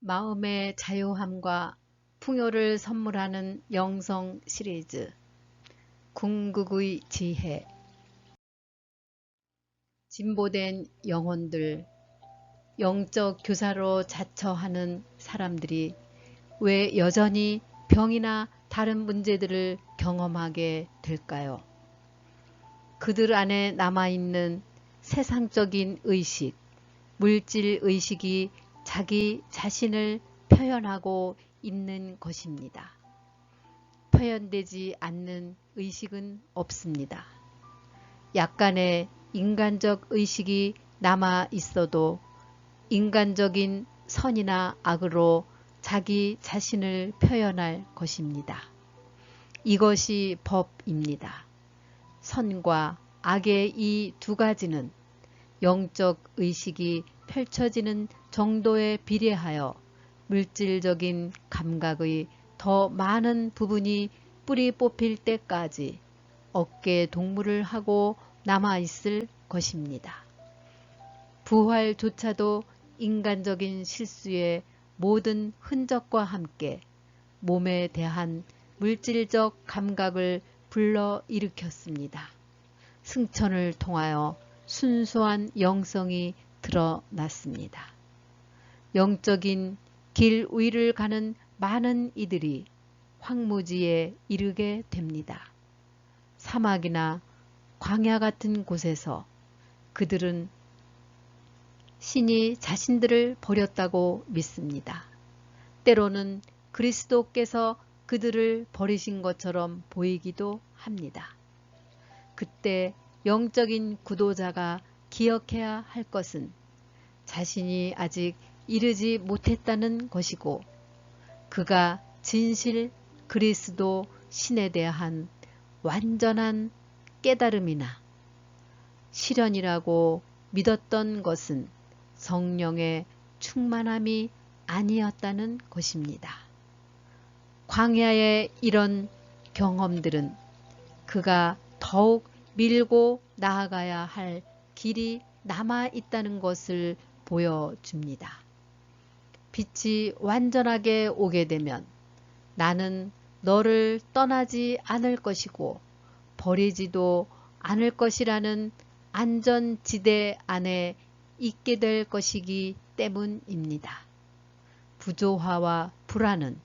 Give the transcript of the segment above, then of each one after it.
마음의 자유함과 풍요를 선물하는 영성 시리즈 궁극의 지혜. 진보된 영혼들, 영적 교사로 자처하는 사람들이 왜 여전히 병이나 다른 문제들을 경험하게 될까요? 그들 안에 남아있는 세상적인 의식, 물질 의식이 자기 자신을 표현하고 있는 것입니다. 표현되지 않는 의식은 없습니다. 약간의 인간적 의식이 남아 있어도 인간적인 선이나 악으로 자기 자신을 표현할 것입니다. 이것이 법입니다. 선과 악의 이 두 가지는 영적 의식이 펼쳐지는 정도에 비례하여 물질적인 감각의 더 많은 부분이 뿌리 뽑힐 때까지 어깨 동무를 하고 남아있을 것입니다. 부활조차도 인간적인 실수의 모든 흔적과 함께 몸에 대한 물질적 감각을 불러일으켰습니다. 승천을 통하여 순수한 영성이 드러났습니다. 영적인 길 위를 가는 많은 이들이 황무지에 이르게 됩니다. 사막이나 광야 같은 곳에서 그들은 신이 자신들을 버렸다고 믿습니다. 때로는 그리스도께서 그들을 버리신 것처럼 보이기도 합니다. 그때 영적인 구도자가 기억해야 할 것은 자신이 아직 이르지 못했다는 것이고, 그가 진실 그리스도 신에 대한 완전한 깨달음이나 실현이라고 믿었던 것은 성령의 충만함이 아니었다는 것입니다. 광야의 이런 경험들은 그가 더욱 밀고 나아가야 할 길이 남아 있다는 것을 보여줍니다. 빛이 완전하게 오게 되면 나는 너를 떠나지 않을 것이고 버리지도 않을 것이라는 안전지대 안에 있게 될 것이기 때문입니다. 부조화와 불안은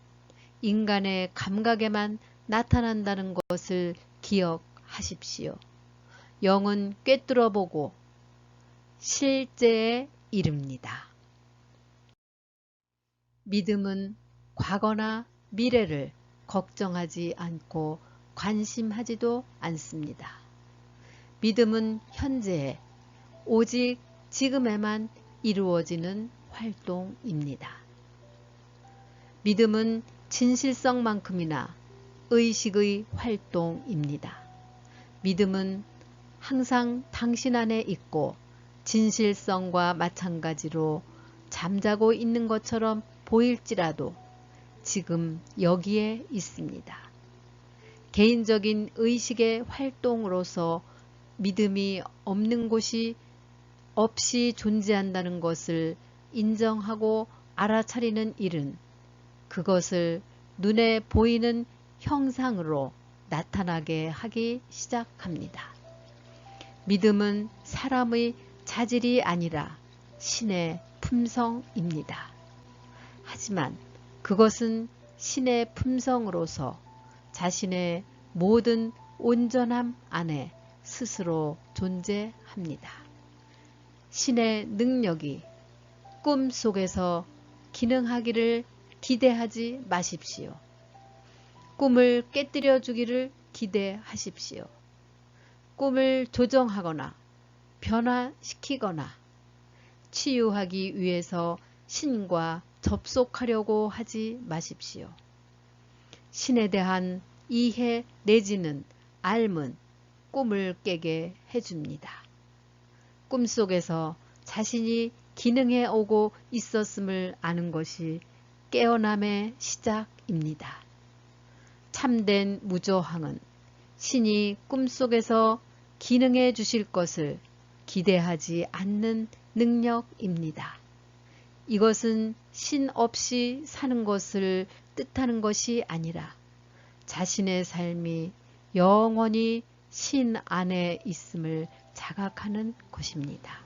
인간의 감각에만 나타난다는 것을 기억하십시오. 영은 꿰뚫어 보고 실제에 이릅니다. 믿음은 과거나 미래를 걱정하지 않고 관심하지도 않습니다. 믿음은 현재에 오직 지금에만 이루어지는 활동입니다. 믿음은 진실성만큼이나 의식의 활동입니다. 믿음은 항상 당신 안에 있고 진실성과 마찬가지로 잠자고 있는 것처럼 보일지라도 지금 여기에 있습니다. 개인적인 의식의 활동으로서 믿음이 없는 곳이 없이 존재한다는 것을 인정하고 알아차리는 일은 그것을 눈에 보이는 형상으로 나타나게 하기 시작합니다. 믿음은 사람의 자질이 아니라 신의 품성입니다. 하지만 그것은 신의 품성으로서 자신의 모든 온전함 안에 스스로 존재합니다. 신의 능력이 꿈 속에서 기능하기를 기대하지 마십시오. 꿈을 깨뜨려 주기를 기대하십시오. 꿈을 조정하거나 변화시키거나 치유하기 위해서 신과 접속하려고 하지 마십시오. 신에 대한 이해 내지는 알은 꿈을 깨게 해줍니다. 꿈속에서 자신이 기능해 오고 있었음을 아는 것이 깨어남의 시작입니다. 참된 무조항은 신이 꿈속에서 기능해 주실 것을 기대하지 않는 능력입니다. 이것은 신 없이 사는 것을 뜻하는 것이 아니라 자신의 삶이 영원히 신 안에 있음을 자각하는 것입니다.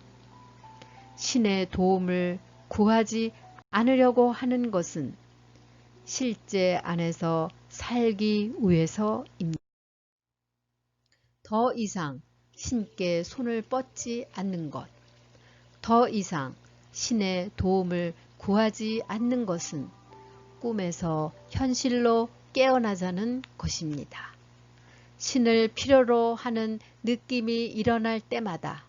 신의 도움을 구하지 않으려고 하는 것은 실제 안에서 살기 위해서입니다. 더 이상 신께 손을 뻗지 않는 것, 더 이상 신의 도움을 구하지 않는 것은 꿈에서 현실로 깨어나자는 것입니다. 신을 필요로 하는 느낌이 일어날 때마다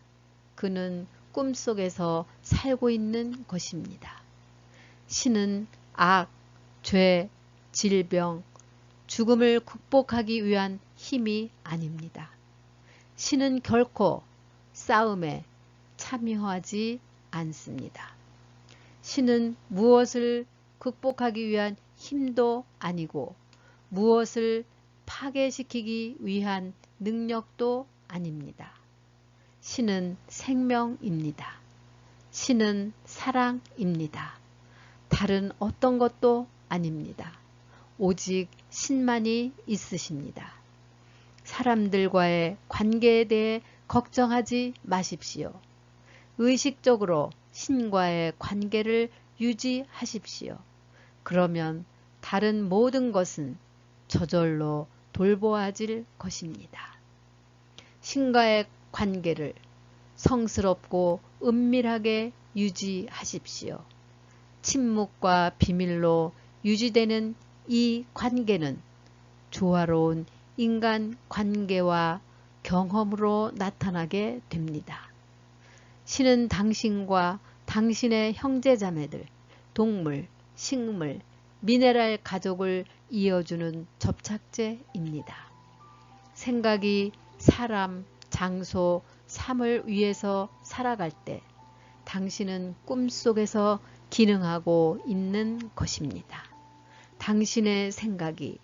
그는 꿈속에서 살고 있는 것입니다. 신은 악, 죄, 질병, 죽음을 극복하기 위한 힘이 아닙니다. 신은 결코 싸움에 참여하지 않습니다. 신은 무엇을 극복하기 위한 힘도 아니고 무엇을 파괴시키기 위한 능력도 아닙니다. 신은 생명입니다. 신은 사랑입니다. 다른 어떤 것도 아닙니다. 오직 신만이 있으십니다. 사람들과의 관계에 대해 걱정하지 마십시오. 의식적으로 신과의 관계를 유지하십시오. 그러면 다른 모든 것은 저절로 돌보아질 것입니다. 신과의 관계를 성스럽고 은밀하게 유지하십시오. 침묵과 비밀로 유지되는 이 관계는 조화로운 인간 관계와 경험으로 나타나게 됩니다. 신은 당신과 당신의 형제자매들, 동물, 식물, 미네랄 가족을 이어주는 접착제입니다. 생각이 사람, 장소, 삶을 위해서 살아갈 때 당신은 꿈속에서 기능하고 있는 것입니다. 당신의 생각이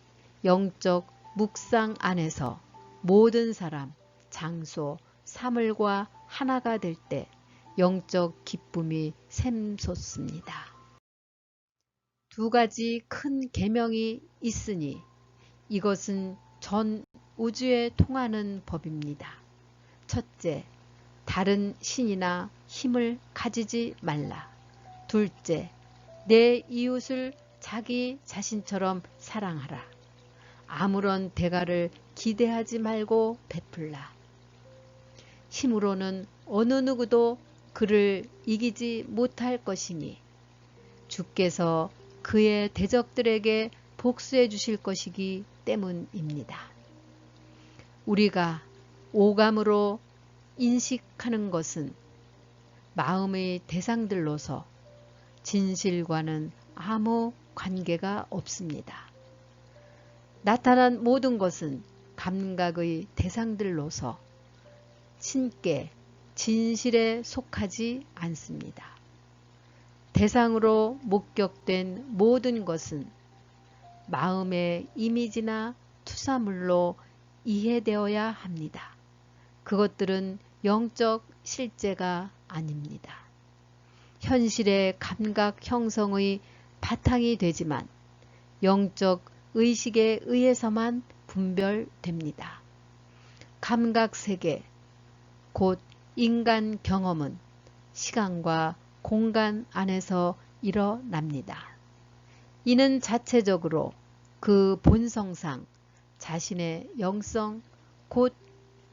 영적 묵상 안에서 모든 사람, 장소, 사물과 하나가 될 때 영적 기쁨이 샘솟습니다. 두 가지 큰 계명이 있으니 이것은 전 우주에 통하는 법입니다. 첫째, 다른 신이나 힘을 가지지 말라. 둘째, 내 이웃을 자기 자신처럼 사랑하라. 아무런 대가를 기대하지 말고 베풀라. 힘으로는 어느 누구도 그를 이기지 못할 것이니 주께서 그의 대적들에게 복수해 주실 것이기 때문입니다. 우리가 오감으로 인식하는 것은 마음의 대상들로서 진실과는 아무 관계가 없습니다. 나타난 모든 것은 감각의 대상들로서 신께 진실에 속하지 않습니다. 대상으로 목격된 모든 것은 마음의 이미지나 투사물로 이해되어야 합니다. 그것들은 영적 실제가 아닙니다. 현실의 감각 형성의 바탕이 되지만 영적 의식에 의해서만 분별됩니다. 감각세계, 곧 인간 경험은 시간과 공간 안에서 일어납니다. 이는 자체적으로 그 본성상 자신의 영성, 곧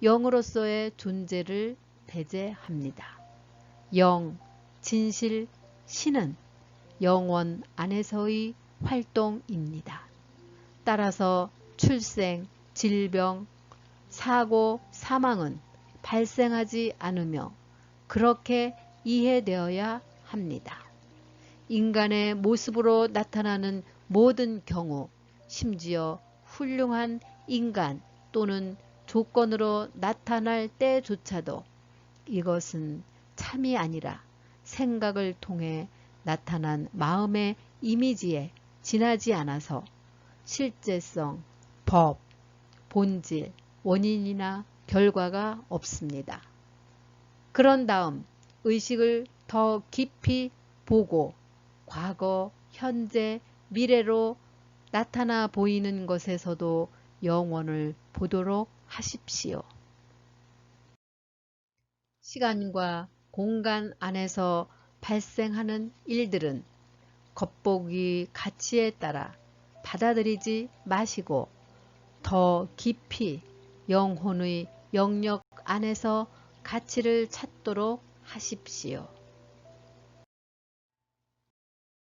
영으로서의 존재를 배제합니다. 영, 진실, 신은 영원 안에서의 활동입니다. 따라서 출생, 질병, 사고, 사망은 발생하지 않으며 그렇게 이해되어야 합니다. 인간의 모습으로 나타나는 모든 경우, 심지어 훌륭한 인간 또는 조건으로 나타날 때조차도 이것은 참이 아니라 생각을 통해 나타난 마음의 이미지에 지나지 않아서 실제성, 법, 본질, 원인이나 결과가 없습니다. 그런 다음 의식을 더 깊이 보고 과거, 현재, 미래로 나타나 보이는 것에서도 영원을 보도록 하십시오. 시간과 공간 안에서 발생하는 일들은 겉보기 가치에 따라 받아들이지 마시고 더 깊이 영혼의 영역 안에서 가치를 찾도록 하십시오.